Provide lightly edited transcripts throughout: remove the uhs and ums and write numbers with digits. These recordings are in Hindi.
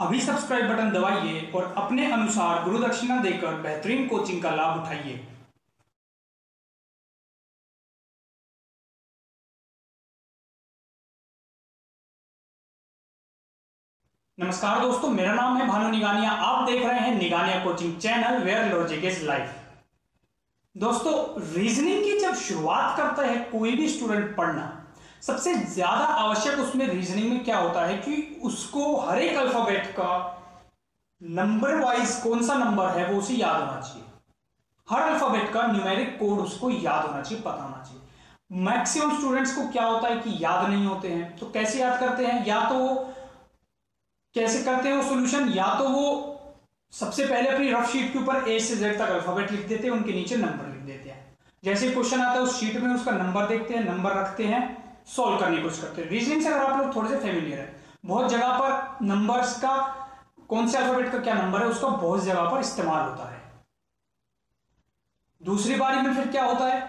अभी सब्सक्राइब बटन दबाइए और अपने अनुसार गुरु दक्षिणा देकर बेहतरीन कोचिंग का लाभ उठाइए। नमस्कार दोस्तों, मेरा नाम है भानु निगानिया। आप देख रहे हैं Nigania coaching channel where logic is life. दोस्तों, रीजनिंग की जब शुरुआत करता है कोई भी स्टूडेंट पढ़ना, सबसे ज्यादा आवश्यक उसमें रीजनिंग में क्या होता है कि उसको हर एक अल्फाबेट का नंबर वाइज कौन सा नंबर है वो उसे याद होना चाहिए। हर अल्फाबेट का न्यूमेरिक कोड उसको याद होना चाहिए, पता होना चाहिए। मैक्सिमम स्टूडेंट्स को क्या होता है कि याद नहीं होते हैं, तो कैसे याद करते हैं? या तो कैसे करते हैं वो सॉल्यूशन, या तो वो सबसे पहले अपनी रफ शीट के ऊपर ए से जेड तक अल्फाबेट लिख देते हैं, उनके नीचे नंबर लिख देते हैं। जैसे क्वेश्चन आता है उस शीट में उसका नंबर देखते हैं, नंबर रखते हैं, सॉल्व करने की कोशिश करते हैं। रीजनिंग से अगर आप लोग थोड़े से फेमिलियर है, बहुत जगह पर नंबर्स का कौन से अल्फाबेट का क्या नंबर है उसका बहुत जगह पर इस्तेमाल होता है। दूसरी बारी में फिर क्या होता है,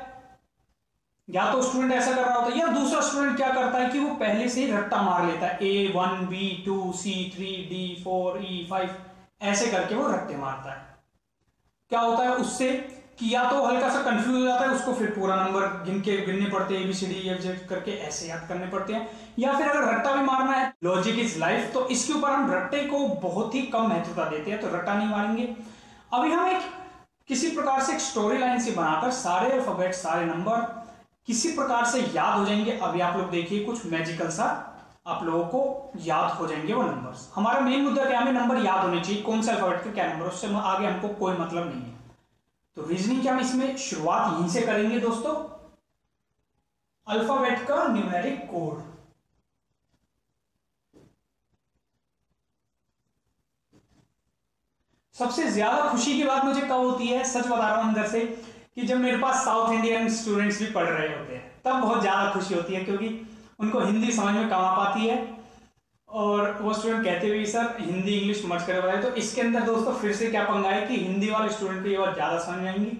या तो स्टूडेंट ऐसा कर रहा होता है या दूसरा स्टूडेंट क्या करता है कि वो पहले से ही रट्टा मार लेता है, A1 B2 C3 D4 E5 ऐसे करके वो रट्टे मारता है। क्या होता है उससे कि या तो हल्का सा कंफ्यूज हो जाता है, उसको फिर पूरा नंबर गिनने पड़ते हैं, ABCD करके ऐसे याद करने पड़ते हैं। या फिर अगर रट्टा भी मारना है, लॉजिक इज लाइफ, तो इसके ऊपर हम रट्टे को बहुत ही कम महत्वता देते हैं, तो रट्टा नहीं मारेंगे। अभी हम एक किसी प्रकार से एक स्टोरी लाइन से बनाकर सारे अल्फाबेट सारे नंबर किसी प्रकार से याद हो जाएंगे। अभी आप लोग देखिए कुछ मैजिकल सा आप लोगों को याद हो जाएंगे वो नंबर्स। हमारा मेन मुद्दा क्या, हमें नंबर याद होने चाहिए, कौन सा अल्फाबेट का क्या नंबर, उससे आगे हमको कोई मतलब नहीं है। तो रीजनिंग क्या हम इसमें शुरुआत यहीं से करेंगे दोस्तों, अल्फाबेट का न्यूमेरिक कोड। सबसे ज्यादा खुशी की बात मुझे कब होती है, सच बता रहा हूं अंदर से, कि जब मेरे पास साउथ इंडियन स्टूडेंट्स भी पढ़ रहे होते हैं तब बहुत ज्यादा खुशी होती है, क्योंकि उनको हिंदी समझ में कम आ पाती है और वो स्टूडेंट कहते हुए सर हिंदी इंग्लिश मर्ज कर बताए। तो इसके अंदर दोस्तों फिर से क्या पंगा है कि हिंदी वाले स्टूडेंट को ये बात ज्यादा समझ में आएंगी,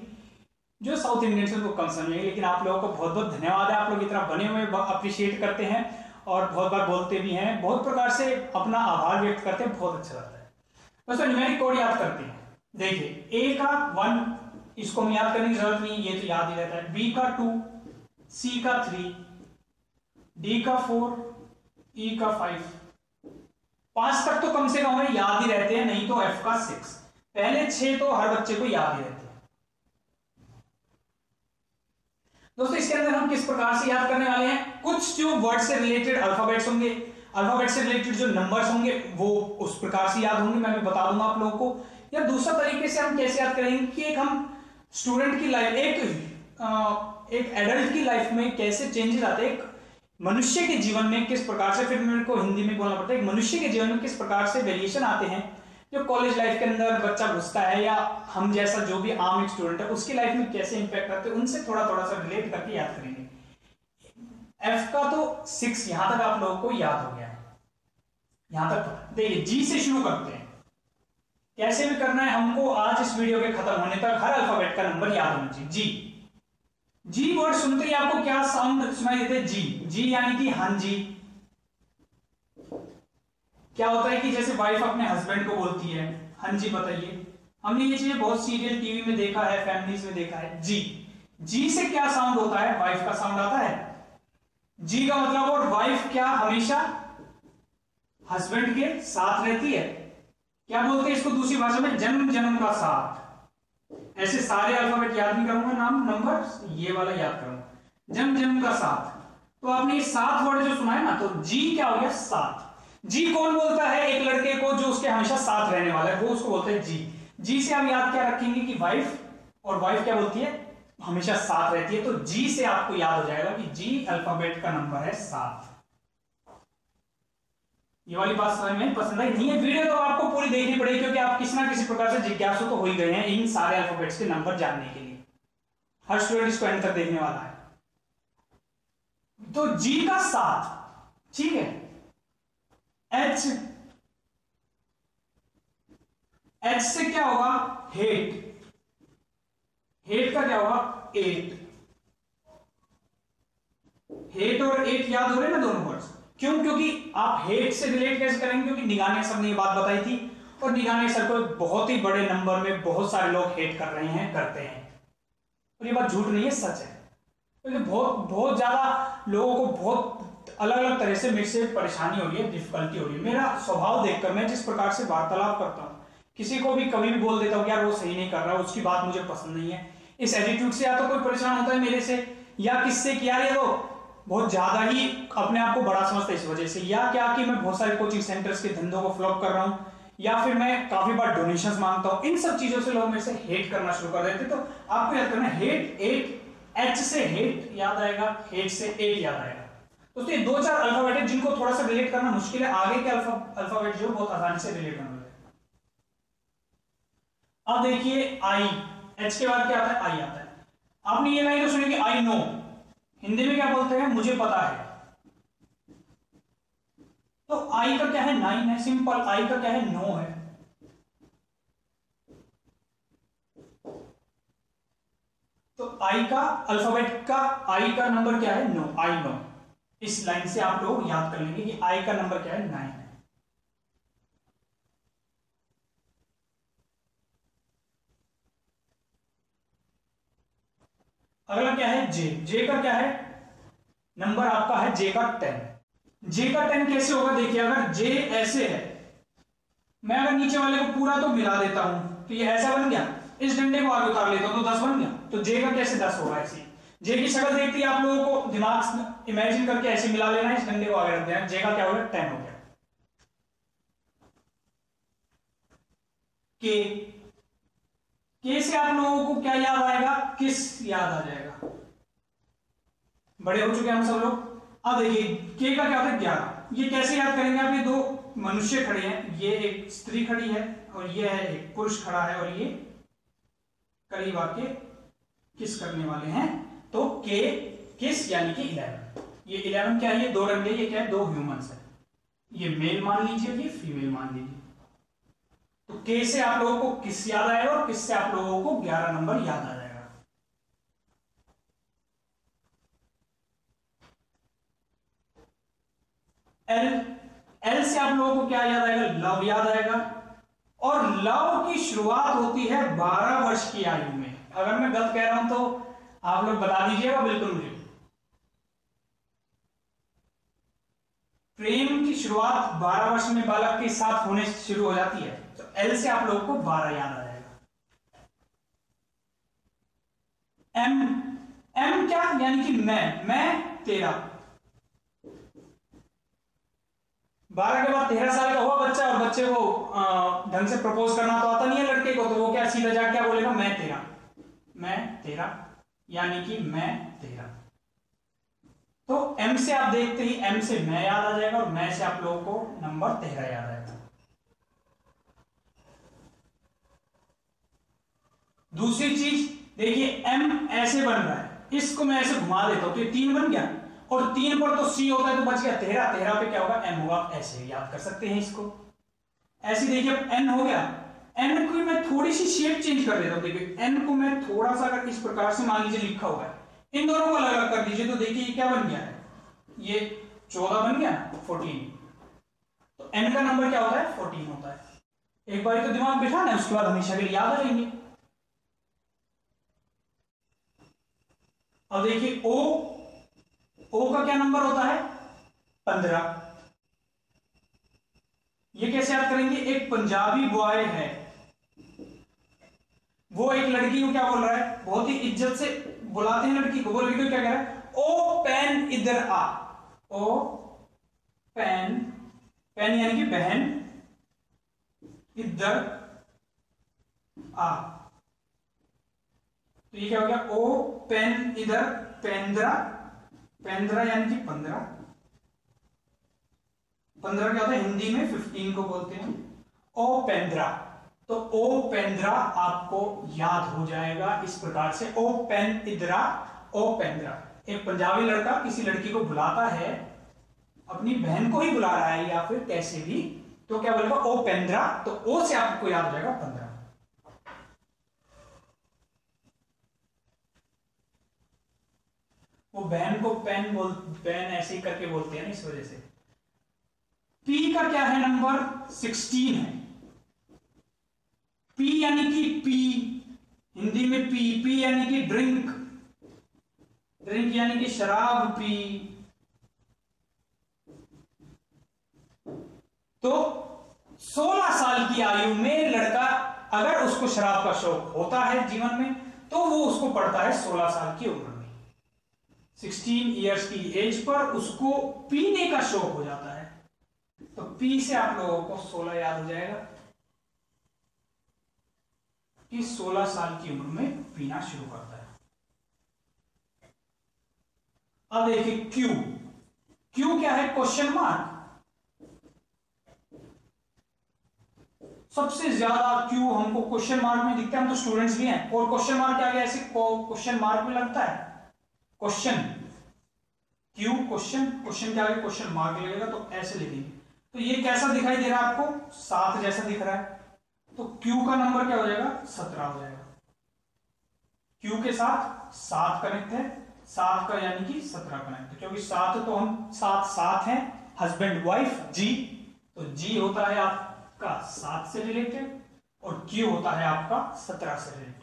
जो साउथ इंडियन से उनको कम समझ में आएंगी। लेकिन आप लोगों को बहुत बहुत धन्यवाद है, आप लोग इतना बने हुए अप्रिशिएट करते हैं और बहुत बार बोलते भी हैं, बहुत प्रकार से अपना आभार व्यक्त करते हैं, बहुत अच्छा लगता है। दोस्तों न्यूमेरिक कोड याद करते हैं। देखिए ए का 1 इसको हम याद करने की जरूरत नहीं, ये तो याद ही रहता है। बी का 2, सी का 3, डी का 4, ई का 5। 5 तक तो कम से कम हमें याद ही रहते हैं, नहीं तो एफ का 6। पहले 6 तो हर बच्चे को याद ही रहते हैं। दोस्तों इसके अंदर हम किस प्रकार से याद करने वाले हैं, कुछ जो वर्ड से रिलेटेड अल्फाबेट्स होंगे, अल्फाबेट से रिलेटेड जो नंबर्स होंगे वो उस प्रकार से याद होंगे, मैं बता दूंगा आप लोगों को। या दूसरा तरीके से हम कैसे याद करेंगे कि एक हम स्टूडेंट की लाइफ, एक एडल्ट की लाइफ में कैसे चेंजेस आते हैं, एक मनुष्य के जीवन में किस प्रकार से, फिर मेरे को हिंदी में बोलना पड़ता है, एक मनुष्य के जीवन में किस प्रकार से वेरिएशन आते हैं, जो कॉलेज लाइफ के अंदर बच्चा घुसता है या हम जैसा जो भी आम एक स्टूडेंट है उसकी लाइफ में कैसे इंपैक्ट करते हैं, उनसे थोड़ा थोड़ा सा रिलेट करके याद करेंगे। एफ का तो 6 यहां तक आप लोगों को याद हो गया है, यहां तक। देखिए जी से शुरू करते हैं, कैसे भी करना है हमको आज इस वीडियो के खत्म होने तक हर अल्फाबेट का नंबर याद होना चाहिए। जी वर्ड सुनते ही आपको क्या साउंड सुनाई देते हैं? जी यानी कि हाँ जी। क्या होता है कि जैसे वाइफ अपने हस्बैंड को बोलती है हाँ जी बताइए, हमने ये चीजें बहुत सीरियल टीवी में देखा है, फैमिलीज में देखा है। जी से क्या साउंड होता है? वाइफ का साउंड आता है जी का मतलब। और वाइफ क्या हमेशा हस्बैंड के साथ रहती है, क्या बोलते हैं इसको दूसरी भाषा में? जन्म जन्म का साथ। ऐसे सारे अल्फाबेट याद नहीं करूंगा, नाम नंबर ये वाला याद करूंगा, जन्म जन्म का साथ। तो आपने ये 7 वर्ड जो सुना है ना, तो जी क्या हो गया? 7। जी कौन बोलता है? एक लड़के को जो उसके हमेशा साथ रहने वाला है वो उसको बोलते हैं जी। जी से आप याद क्या रखेंगे कि वाइफ, और वाइफ क्या बोलती है? हमेशा साथ रहती है। तो जी से आपको याद हो जाएगा कि जी अल्फाबेट का नंबर है 7। ये वाली बात समझ में पसंद आई? नहीं है वीडियो तो आपको पूरी देखनी पड़ेगी, क्योंकि आप किसी ना किसी प्रकार से जिज्ञासु तो हो ही गए हैं इन सारे अल्फाबेट्स के नंबर जानने के लिए। हर स्टूडेंट इसको एंड तक देखने वाला है। तो जी का 7, ठीक है। एच से क्या होगा? हेट। हेट का क्या होगा? 8। हेट और 8 याद हो रहे हैं ना दोनों वर्ड्स। क्यों? क्योंकि आप हेट से रिलेट कैसे करेंगे? क्योंकि निगानिया सर ने ये बात बताई थी और निगानिया सर को बहुत ही बड़े नंबर में बहुत सारे लोग हेट कर रहे हैं, करते हैं। और ये बात झूठ नहीं है, सच है। क्योंकि बहुत बहुत ज्यादा लोगों को बहुत अलग अलग तरह से मेरे से परेशानी हो रही है, डिफिकल्टी हो रही है। मेरा स्वभाव देखकर, मैं जिस प्रकार से वार्तालाप करता हूँ, किसी को भी कभी भी बोल देता हूँ यार वो सही नहीं कर रहा, उसकी बात मुझे पसंद नहीं है, इस एटीट्यूड से या तो कोई परेशान होता है मेरे से, या किससे कि यार ये तो बहुत ज्यादा ही अपने आप को बड़ा समझता है इस वजह से, या क्या कि मैं बहुत सारे कोचिंग सेंटर्स के धंधों को फ्लॉप कर रहा हूँ, या फिर मैं काफी बार डोनेशंस मांगता हूँ। इन सब चीजों से लोग मेरे से हेट करना शुरू कर देते। तो आपको याद करना, हेट एट, एच से हेट याद आएगा, हेट से एट याद आएगा। दोस्तों ये दो चार अल्फाबेट है जिनको थोड़ा सा रिलेट करना मुश्किल है, आगे के अल्फाबेट जो बहुत आसानी से रिलेट करना है। अब देखिए आई, एच के बाद क्या आता है? आई आता है। आपने ये लाइन तो सुनी कि आई नो, हिंदी में क्या बोलते हैं? मुझे पता है। तो आई का क्या है? नाइन है, सिंपल। आई का क्या है? नो है। तो आई का अल्फाबेट का आई का नंबर क्या है? No, I know. इस लाइन से आप लोग याद कर लेंगे कि आई का नंबर क्या है? 9 है। अगला क्या है? जे। जे का क्या है नंबर? आपका है जे का 10। जे का 10 कैसे होगा? देखिए, अगर जे ऐसे है, मैं अगर नीचे वाले को पूरा तो मिला देता हूं तो ये ऐसा बन गया, इस डंडे को आगे उतार लेता हूं तो 10 बन गया। तो जे का कैसे 10 होगा? ऐसे जे की शक्ल देखती है आप लोगों को, दिमाग इमेजिन करके ऐसे मिला लेना, इस डंडे को आगे रख देना, जे का क्या हो गया? 10 हो गया। के, के से आप लोगों को क्या याद आएगा? किस याद आ जाएगा। बड़े हो चुके हैं हम सब लोग। अब देखिए के का क्या होता है? 11। ये कैसे याद करेंगे आप? ये दो मनुष्य खड़े हैं, ये एक स्त्री खड़ी है और ये है एक पुरुष खड़ा है, और ये करीब आके किस करने वाले हैं। तो के किस यानी कि 11। ये 11 क्या है? ये दो डंडे, ये क्या है? दो ह्यूमंस है। ये मेल मान लीजिए, ये फीमेल मान लीजिए। तो के से आप लोगों को किस याद आएगा और किस से आप लोगों को 11 नंबर याद आ जाएगा। एल, एल से आप लोगों को क्या याद आएगा? लव याद आएगा। और लव की शुरुआत होती है 12 वर्ष की आयु में। अगर मैं गलत कह रहा हूं तो आप लोग बता दीजिएगा बिल्कुल मुझे। प्रेम की शुरुआत 12 वर्ष में बालक के साथ होने शुरू हो जाती है। तो एल से आप लोगों को 12 याद आ जाएगा। एम, एम क्या यानी कि मैं तेरा। 12 के बाद 13 साल का हुआ बच्चा, और बच्चे को ढंग से प्रपोज करना तो आता नहीं है लड़के को, तो वो क्या सीधा जाके क्या बोलेगा? मैं तेरा, मैं तेरा, यानी कि मैं तेरा। तो एम से आप देखते ही एम से मैं याद आ जाएगा, और मैं से आप लोगों को नंबर 13 याद आएगा। दूसरी चीज देखिए, एम ऐसे बन रहा है, इसको मैं ऐसे घुमा देता हूं तो ये 3 बन गया, और 3 पर तो सी होता है तो बच गया 13। 13 पे क्या होगा? एम होगा। ऐसे याद कर सकते हैं इसको। ऐसे देखिए एन हो गया। एन को मैं थोड़ी सी शेप चेंज कर देता हूं। देखिए एन को मैं थोड़ा सा अगर इस प्रकार से मान लीजिए लिखा हुआ है, इन दोनों को अलग अलग कर दीजिए तो देखिए ये क्या बन गया है? ये 14 बन गया, 14। तो एन का नंबर क्या होता है? 14 होता है। एक बार तो दिमाग बिठाना है, उसके बाद हमेशा के लिए याद आ जाएंगे। अब देखिए ओ, ओ का क्या नंबर होता है? 15। ये कैसे याद करेंगे? एक पंजाबी बॉय है, वो एक लड़की को क्या बोल रहा है? बहुत ही इज्जत से बुलाते हैं लड़की को, वो लड़की को क्या कह रहा है? ओ पेन इधर आ। ओ पेन, पेन यानी कि बहन, इधर आ। तो ये क्या हो गया? ओ पेन इधर, पेंद्रा, पेंद्रा यानी कि 15। 15 क्या होता है? हिंदी में 15 को बोलते हैं ओ पेंद्रा। तो ओ पेंद्रा आपको याद हो जाएगा इस प्रकार से, ओ पेन इधरा, ओ पेंद्रा। एक पंजाबी लड़का किसी लड़की को बुलाता है, अपनी बहन को ही बुला रहा है या फिर कैसे भी, तो क्या बोलेगा? ओ पेंद्रा। तो ओ से आपको याद हो जाएगा 15। वो बहन को पेन ऐसे ही करके बोलते हैं ना, इस वजह से। पी का क्या है नंबर 16 है। पी यानी कि पी, हिंदी में पी यानी कि ड्रिंक, ड्रिंक यानी कि शराब पी। तो 16 साल की आयु में लड़का अगर उसको शराब का शौक होता है जीवन में, तो वो उसको पड़ता है 16 साल की उम्र में। 16 इयर्स की एज पर उसको पीने का शौक हो जाता है। तो पी से आप लोगों को 16 याद हो जाएगा कि 16 साल की उम्र में पीना शुरू करता है। अब देखिए क्यू, क्यू क्या है? Question mark. सबसे ज्यादा क्यू हमको क्वेश्चन मार्क में दिखता है, हम तो स्टूडेंट्स भी हैं, और क्वेश्चन मार्क के आगे ऐसे क्वेश्चन मार्क में लगता है क्वेश्चन, क्यू क्वेश्चन, क्वेश्चन के आगे क्वेश्चन मार्क लगेगा, तो ऐसे लिखेंगे। तो ये कैसा दिखाई दे रहा है आपको? 7 जैसा दिख रहा है। तो क्यू का नंबर क्या हो जाएगा? 17 हो जाएगा। क्यू के साथ 7 कनेक्ट है, 7 का यानी कि 17 कनेक्ट है, क्योंकि 7 तो हम 7 हैं, हस्बैंड वाइफ जी, तो जी होता है आपका 7 से रिलेटेड और क्यू होता है आपका 17 से रिलेटेड।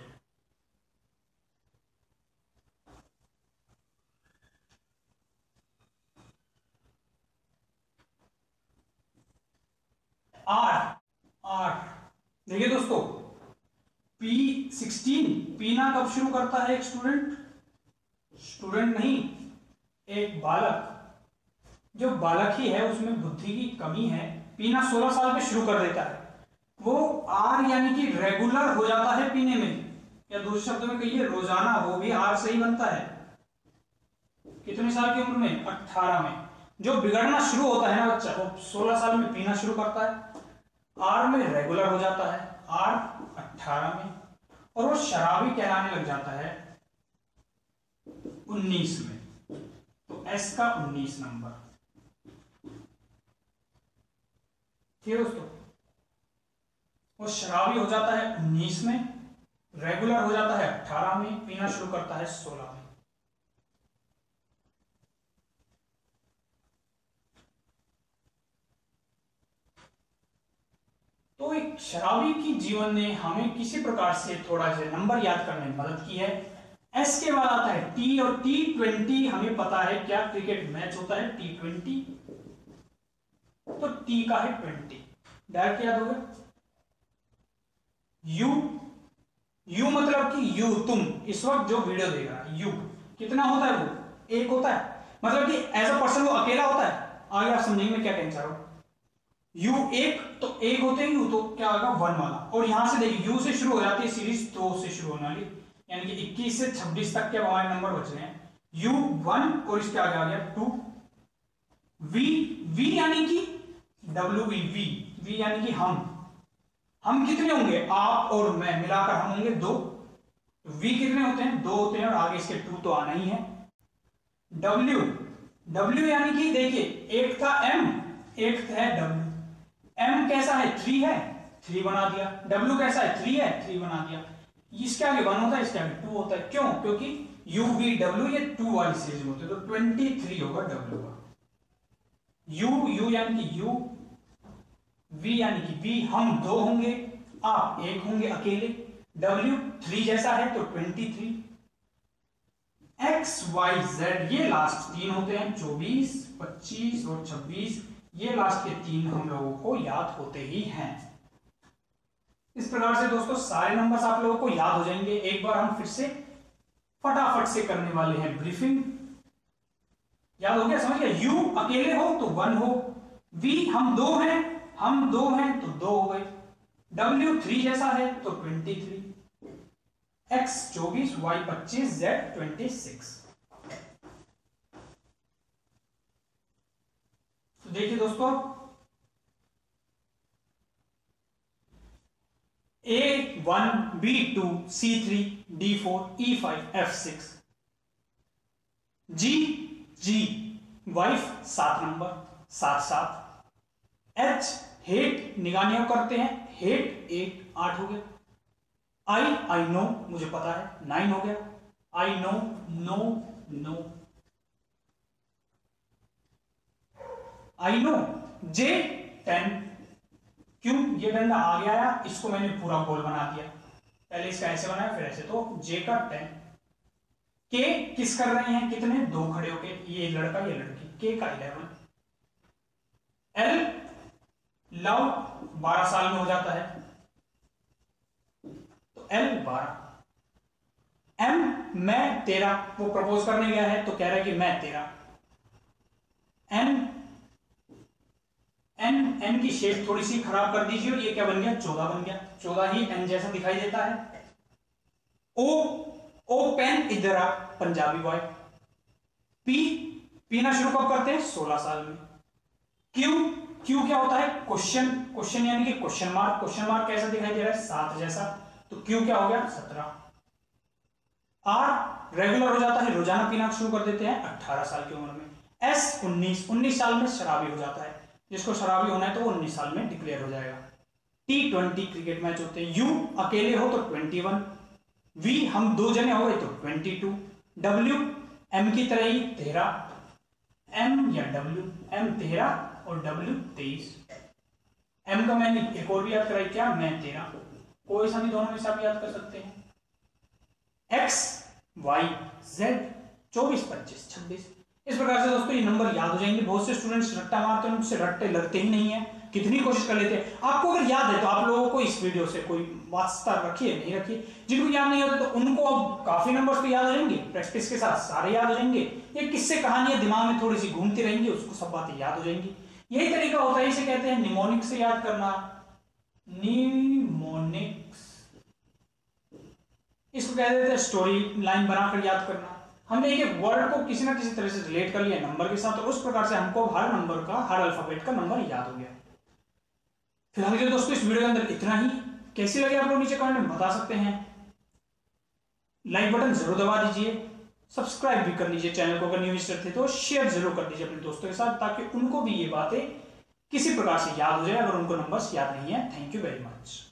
आर देखिए दोस्तों, P16 पीना कब शुरू करता है एक स्टूडेंट? स्टूडेंट नहीं, एक बालक। जो बालक ही है उसमें बुद्धि की कमी है, पीना 16 साल पे शुरू कर देता है। वो आर यानी कि रेगुलर हो जाता है पीने में, या दूसरे शब्दों में कहिए रोजाना, वो भी आर से ही बनता है। कितने साल की उम्र में? 18 में। जो बिगड़ना शुरू होता है ना बच्चा, वो 16 साल में पीना शुरू करता है, आर में रेगुलर हो जाता है, आर 18 में, और वो शराबी कहलाने लग जाता है 19 में। तो एस का 19 नंबर। ठीक है दोस्तों, वो शराबी हो जाता है 19 में, रेगुलर हो जाता है 18 में, पीना शुरू करता है 16 में। तो एक शराबी की जीवन ने हमें किसी प्रकार से थोड़ा सा नंबर याद करने में मदद की है। एस के बाद आता है टी, और T20 हमें पता है क्या क्रिकेट मैच होता है T20, तो टी का है 20, डायरेक्ट याद होगा। यू, यू मतलब कि यू तुम, इस वक्त जो वीडियो देख रहा है, यू कितना होता है? वो 1 होता है, मतलब कि एज अ पर्सन वो अकेला होता है। आगे आप समझेंगे मैं क्या कहना चाह रहा हूं। यू 1, तो 1 होते हैं यू, तो क्या होगा 1 वाला, और यहां से देखिए यू से शुरू हो जाती है सीरीज 2 से शुरू होने वाली, यानी कि 21 से 26 तक के हमारे नंबर बच रहे हैं। यू 1 और इसके आगे आ गया 2। वी, वी यानी कि WE, वी यानी कि हम कितने होंगे? आप और मैं मिलाकर हम होंगे 2। वी कितने होते हैं? 2 होते हैं, और आगे इसके 2 तो आना ही है। W, W यानी कि देखिए एक था M, एक है W। M कैसा है? 3 है, 3 बना दिया। W कैसा है? 3 है, 3 बना दिया। इसके आगे 1 होता है, इसके आगे 2 होता है। क्यों? क्योंकि UVW ये 2 वाली सीरीज में होते हैं, तो 23 होगा W का। U यानी कि U, V यानी कि V, हम 2 होंगे, आप 1 होंगे अकेले। W 3 जैसा है तो 23। X Y Z ये लास्ट 3 होते हैं, 24, 25 और 26, ये लास्ट के 3 हम लोगों को याद होते ही हैं। इस प्रकार से दोस्तों सारे नंबर्स आप लोगों को याद हो जाएंगे। एक बार हम फिर से फटाफट से करने वाले हैं ब्रीफिंग। याद हो गया? समझ गया? यू अकेले हो तो 1 हो, V हम 2 हैं तो 2 हो गए, W 3 जैसा है तो 23, X 24, Y 25, Z 26। तो देखिए दोस्तों, A1, B2, C3, D4, E5, F6, G वाइफ 7 नंबर 7 H हेट निगानियों करते हैं, हेट 8 हो गया। आई नो मुझे पता है 9 हो गया। I know, no, I know J 10, क्यों ये डंडा आगे आया, इसको मैंने पूरा गोल बना दिया, पहले इसका ऐसे बनाया फिर ऐसे, तो J का 10। K किस कर रहे हैं, कितने, दो खड़े होके, ये लड़का ये लड़की, K का 11। L लव 12 साल में हो जाता है, तो L 12। M मैं तेरा, वो प्रपोज करने गया है तो कह रहा है कि मैं तेरा। N की शेप थोड़ी सी खराब कर दीजिए और ये क्या बन गया, 14 बन गया, 14 ही N जैसा दिखाई देता है। O पेन, इधर आ, पंजाबी बॉय। P पीना शुरू कब करते हैं, 16 साल में। Q क्या होता है, क्वेश्चन यानी कि क्वेश्चन मार्क कैसा दिखाई दे रहा है, 7 जैसा, तो Q क्या हो गया, 17। R रेगुलर हो जाता है, रोजाना पीना शुरू कर देते हैं 18 साल की उम्र में। S 19 साल में शराबी हो जाता है, जिसको शराबी होना है तो वो 19 साल में डिक्लेयर हो जाएगा। T 20 क्रिकेट मैच होते हैं। U अकेले हो तो 21। V हम 2 जने हो गए तो 22। W M की तरह ही 13। M या W, M 13 और W 23। M का मैंने एक और भी याद कराई, क्या, मैं 13, कोई सा भी दोनों में से आप याद कर सकते हैं। X Y Z 24 25 26। इस प्रकार से दोस्तों ये नंबर याद हो जाएंगे। बहुत से स्टूडेंट्स रट्टा मारते हैं, उनसे रट्टे लगते ही नहीं है, कितनी कोशिश कर लेते हैं। आपको अगर याद है तो आप लोगों को इस वीडियो से कोई वास्ता रखिए, नहीं रखिए। जिनको याद नहीं होता तो उनको अब काफी नंबर्स तो याद हो जाएंगे, प्रैक्टिस के साथ सारे याद हो जाएंगे। ये किससे कहानियां दिमाग में थोड़ी सी घूमती रहेंगी, उसको सब बातें याद हो जाएंगी। यही तरीका होता है, इसे कहते हैं निमोनिक से याद करना, निमोनिक्स। इसको कह देते हैं स्टोरी लाइन बनाकर याद करना। हमने एक वर्ड को किसी ना किसी तरह से रिलेट कर लिया नंबर के साथ, और उस प्रकार से हमको हर नंबर का, हर अल्फाबेट का नंबर याद हो गया। फिलहाल के दोस्तों इस वीडियो के अंदर इतना ही। कैसी लगी आप लोग नीचे कमेंट में बता सकते हैं। लाइक बटन जरूर दबा दीजिए, सब्सक्राइब भी कर लीजिए चैनल को, अगर न्यू विजिटर थे तो शेयर जरूर कर दीजिए अपने दोस्तों के साथ, ताकि उनको भी ये बातें किसी प्रकार से याद हो जाए अगर उनको नंबर्स याद नहीं है। Thank you very much.